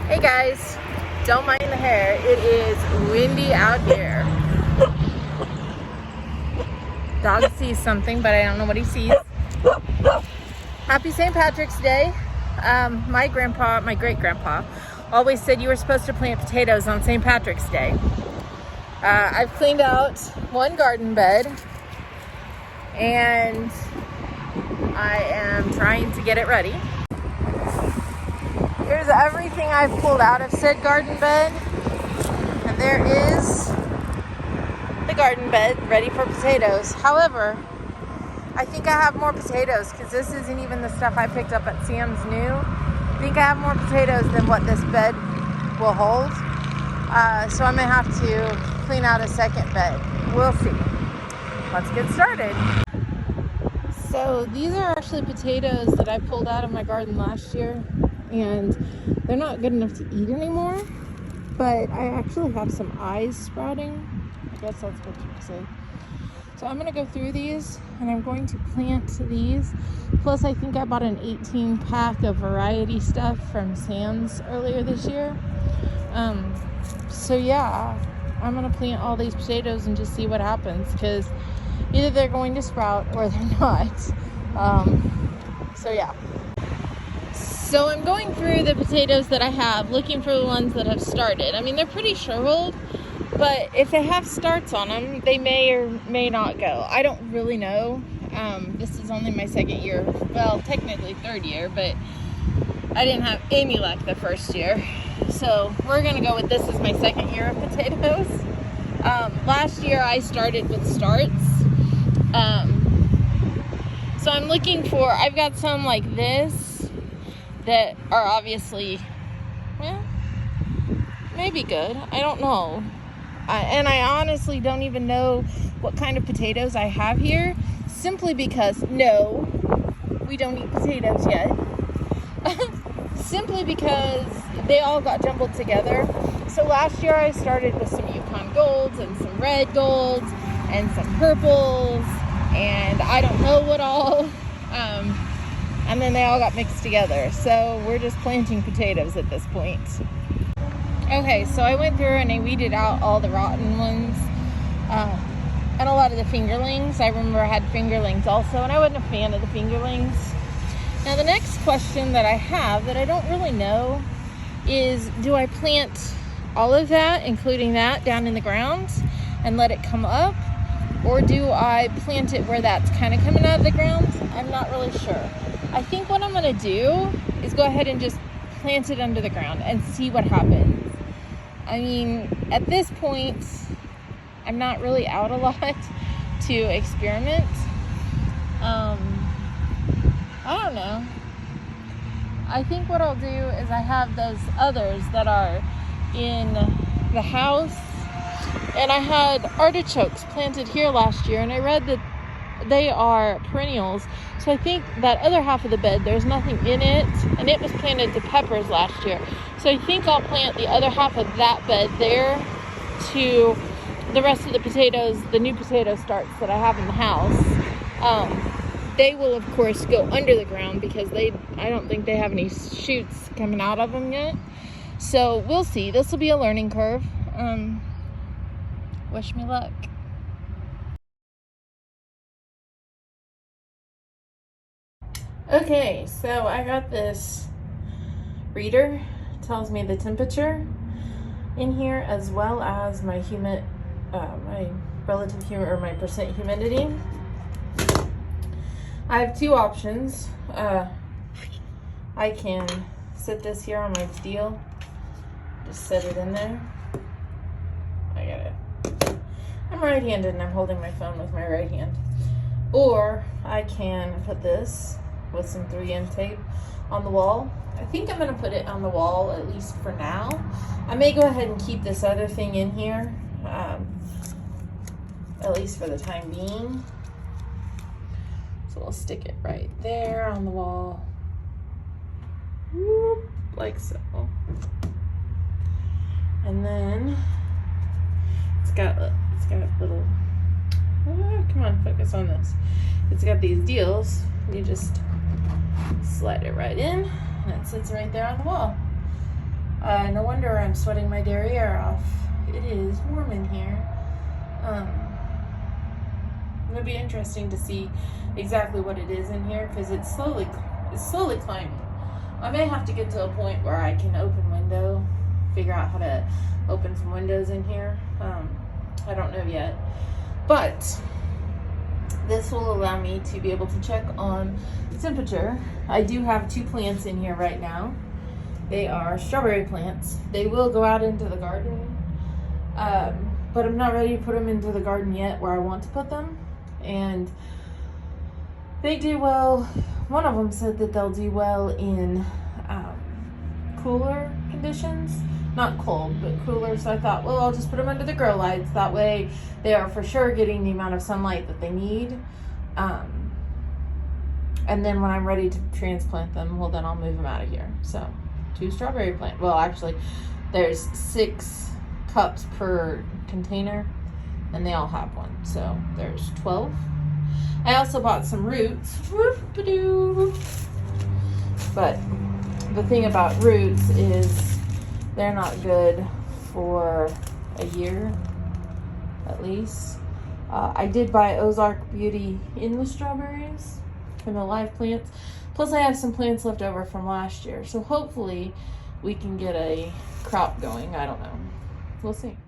Hey guys, don't mind the hair. It is windy out here. Dog sees something, but I don't know what he sees. Happy St. Patrick's Day. My great-grandpa, always said you were supposed to plant potatoes on St. Patrick's Day. I've cleaned out one garden bed, and I am trying to get it ready. Here's everything I've pulled out of said garden bed, and there is the garden bed ready for potatoes. However, I think I have more potatoes because this isn't even the stuff I picked up at Sam's New. I think I have more potatoes than what this bed will hold. So I'm gonna have to clean out a second bed. We'll see. Let's get started. So these are actually potatoes that I pulled out of my garden last year, and they're not good enough to eat anymore, but I actually have some eyes sprouting. I guess that's what you would say. So I'm gonna go through these and I'm going to plant these. Plus I think I bought an 18 pack of variety stuff from Sam's earlier this year. So yeah, I'm gonna plant all these potatoes and just see what happens, because either they're going to sprout or they're not. So yeah. So I'm going through the potatoes that I have, looking for the ones that have started. I mean, they're pretty shriveled, but if they have starts on them, they may or may not go. I don't really know. This is only my second year. Well, technically third year, but I didn't have any luck the first year. So we're gonna go with this as my second year of potatoes. Last year I started with starts. So I'm looking for, I've got some like this that are obviously, well, maybe good. I don't know. And I honestly don't even know what kind of potatoes I have here, simply because, no, we don't eat potatoes yet. Simply because they all got jumbled together. So last year I started with some Yukon Golds and some red golds and some purples and I don't know what all. And then they all got mixed together. So we're just planting potatoes at this point. Okay, so I went through and I weeded out all the rotten ones and a lot of the fingerlings. I remember I had fingerlings also, and I wasn't a fan of the fingerlings. Now the next question that I have that I don't really know is, do I plant all of that, including that, down in the ground and let it come up? Or do I plant it where that's kind of coming out of the ground? I'm not really sure. I think what I'm going to do is go ahead and just plant it under the ground and see what happens. I mean, at this point, I'm not really out a lot to experiment. I don't know. I think what I'll do is I have those others that are in the house, and I had artichokes planted here last year, and I read that they are perennials. So I think that other half of the bed, there's nothing in it, and it was planted to peppers last year. So I think I'll plant the other half of that bed there to the rest of the potatoes, the new potato starts that I have in the house. They will of course go under the ground because I don't think they have any shoots coming out of them yet. So we'll see. This will be a learning curve. Wish me luck. Okay, so I got this reader. It tells me the temperature in here as well as my my relative humidity, or my percent humidity. I have two options. I can set this here on my deal, just set it in there. I got it. I'm right-handed and I'm holding my phone with my right hand. Or I can put this with some 3M tape on the wall. I think I'm gonna put it on the wall at least for now. I may go ahead and keep this other thing in here, at least for the time being. So we'll stick it right there on the wall. Whoop, like so. And then it's got little, come on, focus on this. It's got these deals. You just slide it right in and it sits right there on the wall. wonder I'm sweating my derriere off. It is warm in here. It'll be interesting to see exactly what it is in here because it's slowly climbing. I may have to get to a point where I can open window, figure out how to open some windows in here. I don't know yet, but this will allow me to be able to check on temperature. I do have 2 plants in here right now. They are strawberry plants. They will go out into the garden, but I'm not ready to put them into the garden yet where I want to put them. And they do well. One of them said that they'll do well in cooler conditions. Not cold, but cooler. So I thought, well, I'll just put them under the grow lights. That way they are for sure getting the amount of sunlight that they need. And then when I'm ready to transplant them, well, then I'll move them out of here. So 2 strawberry plants. Well, actually, there's 6 cups per container, and they all have one. So there's 12. I also bought some roots. But the thing about roots is they're not good for a year, at least. I did buy Ozark Beauty in the strawberries from the live plants. Plus I have some plants left over from last year. So hopefully we can get a crop going. I don't know. We'll see.